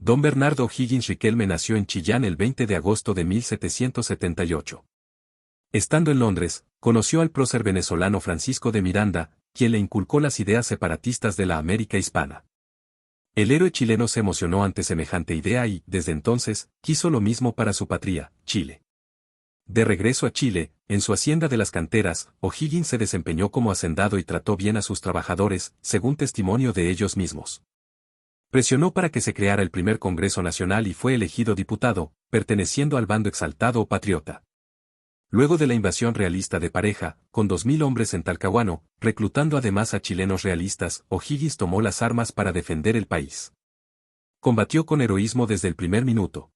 Don Bernardo O'Higgins Riquelme nació en Chillán el 20 de agosto de 1778. Estando en Londres, conoció al prócer venezolano Francisco de Miranda, quien le inculcó las ideas separatistas de la América hispana. El héroe chileno se emocionó ante semejante idea y, desde entonces, quiso lo mismo para su patria, Chile. De regreso a Chile, en su hacienda de las canteras, O'Higgins se desempeñó como hacendado y trató bien a sus trabajadores, según testimonio de ellos mismos. Presionó para que se creara el primer Congreso Nacional y fue elegido diputado, perteneciendo al bando exaltado o patriota. Luego de la invasión realista de Pareja, con 2000 hombres en Talcahuano, reclutando además a chilenos realistas, O'Higgins tomó las armas para defender el país. Combatió con heroísmo desde el primer minuto.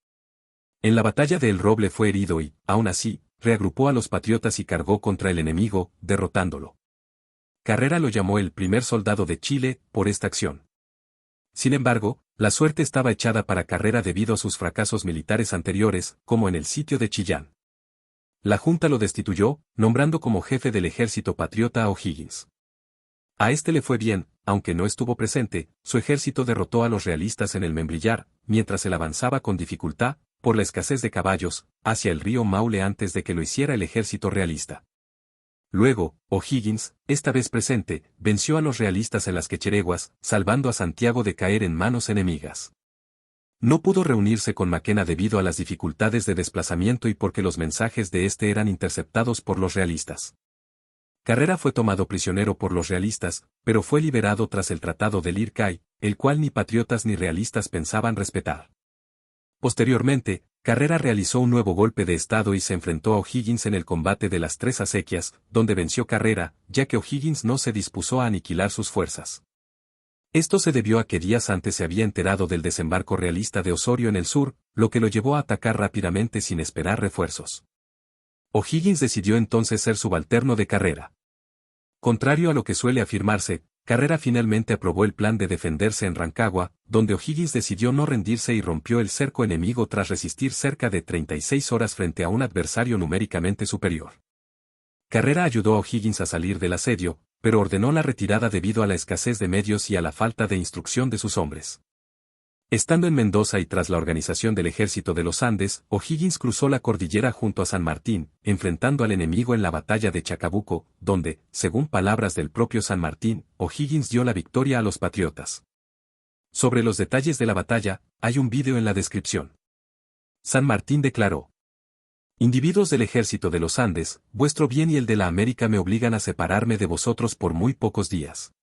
En la batalla de El Roble fue herido y, aún así, reagrupó a los patriotas y cargó contra el enemigo, derrotándolo. Carrera lo llamó el primer soldado de Chile, por esta acción. Sin embargo, la suerte estaba echada para Carrera debido a sus fracasos militares anteriores, como en el sitio de Chillán. La Junta lo destituyó, nombrando como jefe del ejército patriota a O'Higgins. A este le fue bien, aunque no estuvo presente, su ejército derrotó a los realistas en el Membrillar, mientras él avanzaba con dificultad, por la escasez de caballos, hacia el río Maule antes de que lo hiciera el ejército realista. Luego, O'Higgins, esta vez presente, venció a los realistas en las Quechereguas, salvando a Santiago de caer en manos enemigas. No pudo reunirse con Maquena debido a las dificultades de desplazamiento y porque los mensajes de este eran interceptados por los realistas. Carrera fue tomado prisionero por los realistas, pero fue liberado tras el Tratado de Lircay, el cual ni patriotas ni realistas pensaban respetar. Posteriormente, Carrera realizó un nuevo golpe de estado y se enfrentó a O'Higgins en el combate de las Tres Acequias, donde venció Carrera, ya que O'Higgins no se dispuso a aniquilar sus fuerzas. Esto se debió a que días antes se había enterado del desembarco realista de Osorio en el sur, lo que lo llevó a atacar rápidamente sin esperar refuerzos. O'Higgins decidió entonces ser subalterno de Carrera. Contrario a lo que suele afirmarse, Carrera finalmente aprobó el plan de defenderse en Rancagua, donde O'Higgins decidió no rendirse y rompió el cerco enemigo tras resistir cerca de 36 horas frente a un adversario numéricamente superior. Carrera ayudó a O'Higgins a salir del asedio, pero ordenó la retirada debido a la escasez de medios y a la falta de instrucción de sus hombres. Estando en Mendoza y tras la organización del ejército de los Andes, O'Higgins cruzó la cordillera junto a San Martín, enfrentando al enemigo en la batalla de Chacabuco, donde, según palabras del propio San Martín, O'Higgins dio la victoria a los patriotas. Sobre los detalles de la batalla, hay un vídeo en la descripción. San Martín declaró: individuos del ejército de los Andes, vuestro bien y el de la América me obligan a separarme de vosotros por muy pocos días.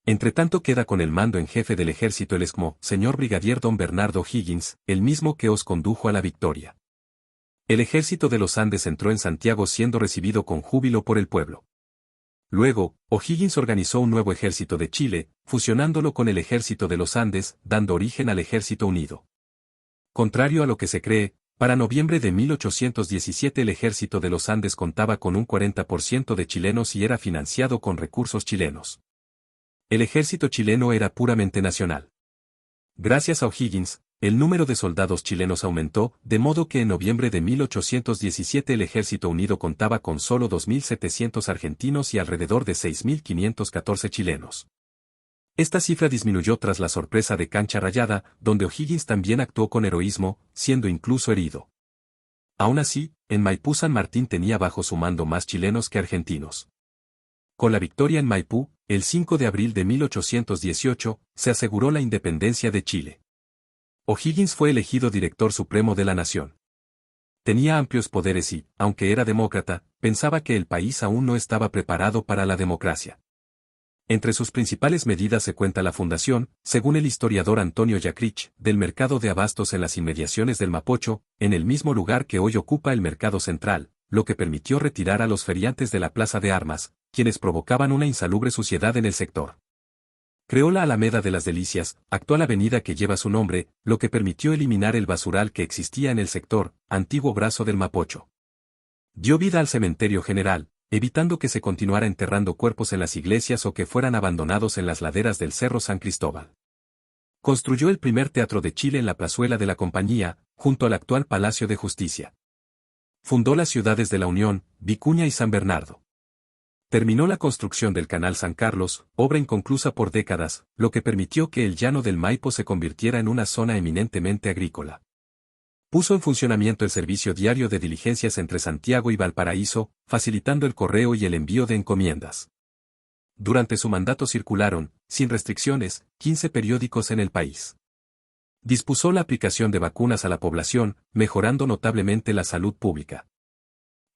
Entretanto queda con el mando en jefe del ejército el Escmo, señor brigadier don Bernardo O'Higgins, el mismo que os condujo a la victoria. El ejército de los Andes entró en Santiago siendo recibido con júbilo por el pueblo. Luego, O'Higgins organizó un nuevo ejército de Chile, fusionándolo con el ejército de los Andes, dando origen al Ejército Unido. Contrario a lo que se cree, para noviembre de 1817 el ejército de los Andes contaba con un 40% de chilenos y era financiado con recursos chilenos. El ejército chileno era puramente nacional. Gracias a O'Higgins, el número de soldados chilenos aumentó, de modo que en noviembre de 1817 el Ejército Unido contaba con solo 2.700 argentinos y alrededor de 6.514 chilenos. Esta cifra disminuyó tras la sorpresa de Cancha Rayada, donde O'Higgins también actuó con heroísmo, siendo incluso herido. Aún así, en Maipú San Martín tenía bajo su mando más chilenos que argentinos. Con la victoria en Maipú, el 5 de abril de 1818, se aseguró la independencia de Chile. O'Higgins fue elegido director supremo de la nación. Tenía amplios poderes y, aunque era demócrata, pensaba que el país aún no estaba preparado para la democracia. Entre sus principales medidas se cuenta la fundación, según el historiador Antonio Yacrich, del mercado de abastos en las inmediaciones del Mapocho, en el mismo lugar que hoy ocupa el mercado central, lo que permitió retirar a los feriantes de la plaza de armas, quienes provocaban una insalubre suciedad en el sector. Creó la Alameda de las Delicias, actual avenida que lleva su nombre, lo que permitió eliminar el basural que existía en el sector, antiguo brazo del Mapocho. Dio vida al cementerio general, evitando que se continuara enterrando cuerpos en las iglesias o que fueran abandonados en las laderas del Cerro San Cristóbal. Construyó el primer teatro de Chile en la plazuela de la Compañía, junto al actual Palacio de Justicia. Fundó las ciudades de La Unión, Vicuña y San Bernardo. Terminó la construcción del Canal San Carlos, obra inconclusa por décadas, lo que permitió que el llano del Maipo se convirtiera en una zona eminentemente agrícola. Puso en funcionamiento el servicio diario de diligencias entre Santiago y Valparaíso, facilitando el correo y el envío de encomiendas. Durante su mandato circularon, sin restricciones, 15 periódicos en el país. Dispuso la aplicación de vacunas a la población, mejorando notablemente la salud pública.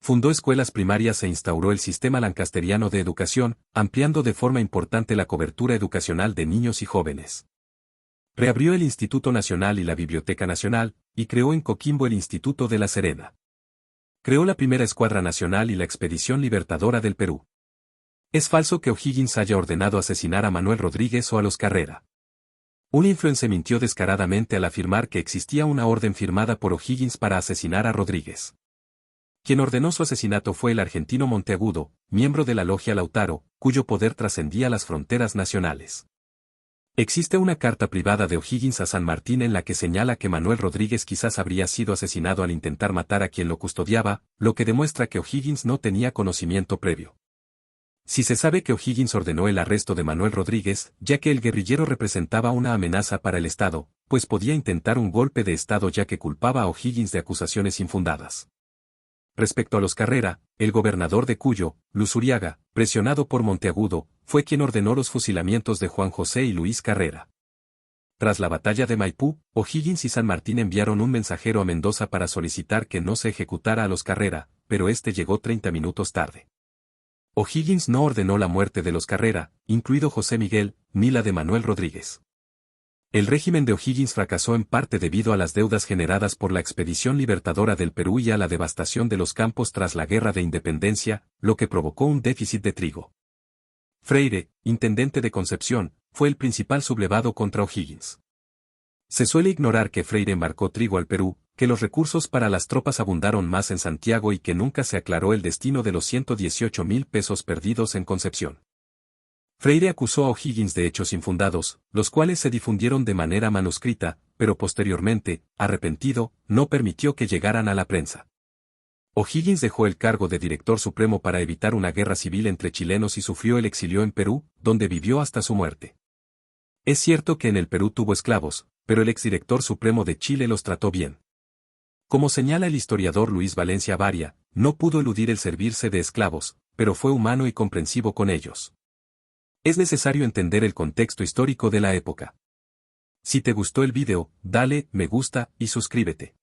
Fundó escuelas primarias e instauró el sistema lancasteriano de educación, ampliando de forma importante la cobertura educacional de niños y jóvenes. Reabrió el Instituto Nacional y la Biblioteca Nacional, y creó en Coquimbo el Instituto de La Serena. Creó la primera Escuadra Nacional y la Expedición Libertadora del Perú. Es falso que O'Higgins haya ordenado asesinar a Manuel Rodríguez o a los Carrera. Un influencer mintió descaradamente al afirmar que existía una orden firmada por O'Higgins para asesinar a Rodríguez. Quien ordenó su asesinato fue el argentino Monteagudo, miembro de la Logia Lautaro, cuyo poder trascendía las fronteras nacionales. Existe una carta privada de O'Higgins a San Martín en la que señala que Manuel Rodríguez quizás habría sido asesinado al intentar matar a quien lo custodiaba, lo que demuestra que O'Higgins no tenía conocimiento previo. Si se sabe que O'Higgins ordenó el arresto de Manuel Rodríguez, ya que el guerrillero representaba una amenaza para el Estado, pues podía intentar un golpe de Estado ya que culpaba a O'Higgins de acusaciones infundadas. Respecto a los Carrera, el gobernador de Cuyo, Luzuriaga, presionado por Monteagudo, fue quien ordenó los fusilamientos de Juan José y Luis Carrera. Tras la batalla de Maipú, O'Higgins y San Martín enviaron un mensajero a Mendoza para solicitar que no se ejecutara a los Carrera, pero este llegó 30 minutos tarde. O'Higgins no ordenó la muerte de los Carrera, incluido José Miguel, ni la de Manuel Rodríguez. El régimen de O'Higgins fracasó en parte debido a las deudas generadas por la Expedición Libertadora del Perú y a la devastación de los campos tras la Guerra de Independencia, lo que provocó un déficit de trigo. Freire, intendente de Concepción, fue el principal sublevado contra O'Higgins. Se suele ignorar que Freire embarcó trigo al Perú, que los recursos para las tropas abundaron más en Santiago y que nunca se aclaró el destino de los 118.000 pesos perdidos en Concepción. Freire acusó a O'Higgins de hechos infundados, los cuales se difundieron de manera manuscrita, pero posteriormente, arrepentido, no permitió que llegaran a la prensa. O'Higgins dejó el cargo de director supremo para evitar una guerra civil entre chilenos y sufrió el exilio en Perú, donde vivió hasta su muerte. Es cierto que en el Perú tuvo esclavos, pero el exdirector supremo de Chile los trató bien. Como señala el historiador Luis Valencia Varia, no pudo eludir el servirse de esclavos, pero fue humano y comprensivo con ellos. Es necesario entender el contexto histórico de la época. Si te gustó el video, dale me gusta y suscríbete.